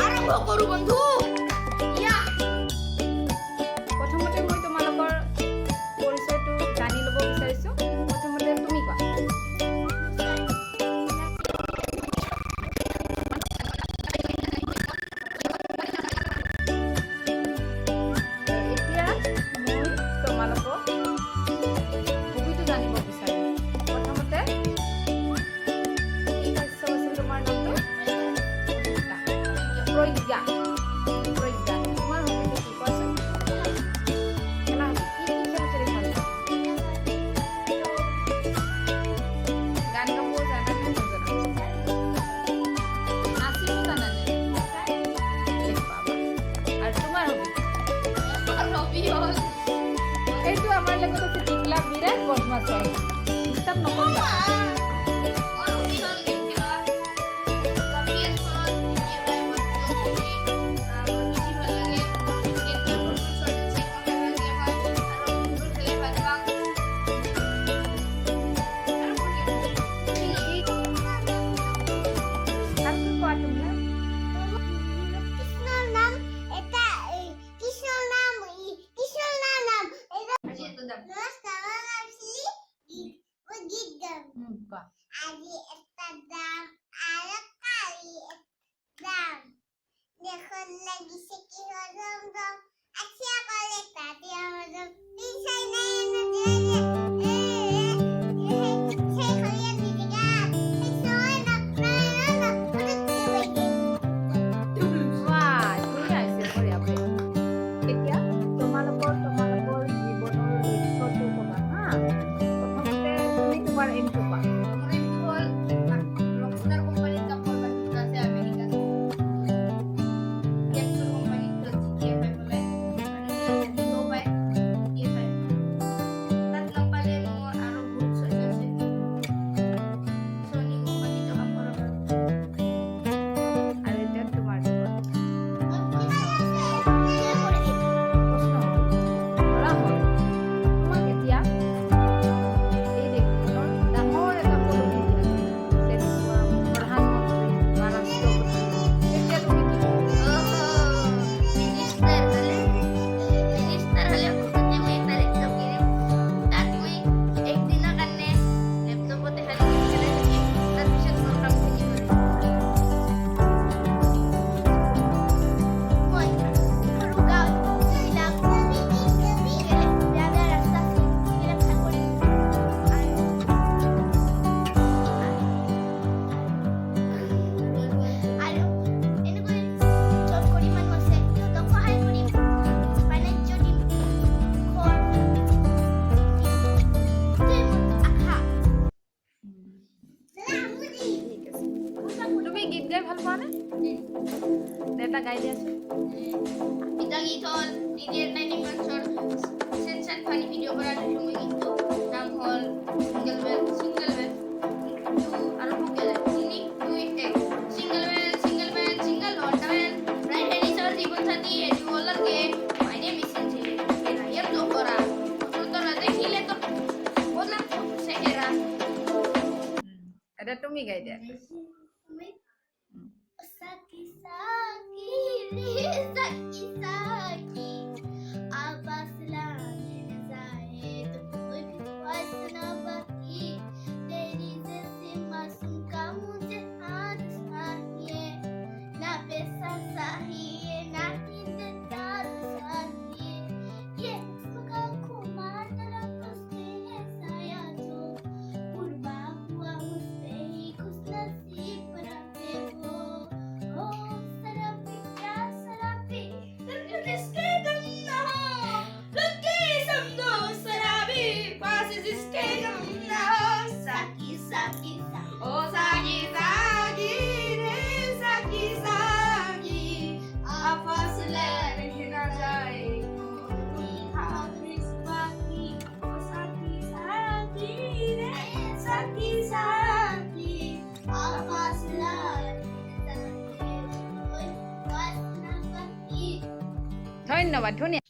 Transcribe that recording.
আৰম্ভ কৰো বন্ধু। প্ৰথমতে মই তোমালোকৰ পৰিচয়টো জানি ল'ব বিচাৰিছোঁ। প্ৰথমতে তুমি কোৱা। এতিয়া মই তোমালোকক হবিটো জানিব বিচাৰিম। প্ৰথমতে কি শস্য আছিল তোমাৰ নামটো? প্ৰজ্ঞা। প্ৰজ্ঞা, তোমাৰ হবিটো কি কোৱাচোন? খেলা হবি। কি খেল খেলি ভাল পোৱা? গান গাব জানানে নাজানা? নাচিব জানানে? বাবা। আৰু তোমাৰ হবি? এইটো আমাৰ লগত আছে টিকলা বিৰাট বদমাছ হয়। ডিষ্টাৰ্ব নকৰিবা। ভালকৈ কোৱা তুমি। কোৱা। আজি একটা দাম আৰু কালি দাম দেখোন লাগিছে কি হজম দম আচ্ছা কলে তাতে হজম পিছাই নাই নজরে সেই হইয়া দিদিগা সেই সয় না না বাহ, ধুনীয়া হৈছে, বঢ়িয়া বঢ়িয়া। এতিয়া তোমালোকৰ জীৱনৰ লক্ষ্যটো ক'বা হা। প্ৰথমতে তুমি তোমাৰ এমটো কোৱা। আৰু এতিয়া তোমাৰটো কোৱা। প্ৰশ্ন ধৰা হ'ল তোমাক এতিয়া এই দেশখনৰ ডাঙৰ এটা পদবী দিয়া হ'ল। যেনেকুৱা প্ৰধানমন্ত্ৰী বা ৰাষ্ট্ৰপতি। তেতিয়া তুমি কি ক'বা? ঠিক আছে। তুমি গীত গাই ভাল পোৱা নে? এটা গাই দিয়াচোন। এটা গীত হ'ল নিজের 90 বছর সেনসেন ফানি ভিডিও করার সময় কিন্তু নাম হল সিঙ্গেল বেল আর ভোকেল তিনি দুই এক সিঙ্গেল বেল হর্নমেন রাইট হ্যান্ড ইজ আওয়ার জীবন সাথী এডু লাগে মাই নেম ইজ সিনজি এন্ড আই এম দোকরা তোরা দেখিলে তো বললাম সেহেরা। এটা তুমি গাই দিয়া। Saki saki re saki saki abbas lane zaye to koi wasna baki teri jaise masoom ka mujhe hath sahiye na pesa sahiye na intezar sahiye ye suka kumar taraf uske hai saya jo kurba hua muspe hi खुश नसीब रहे वो सराबी किसके गम ना हो लगे समझो शराबी पास जिसके गम ना हो साकी साकी ओ साकी साकी रे साकी साकी आपस लड़ ना जाए बाकी ओ साकी साकी रे साकी साकी आपस लड़ ধন্যবাদ, ধুনীয়া।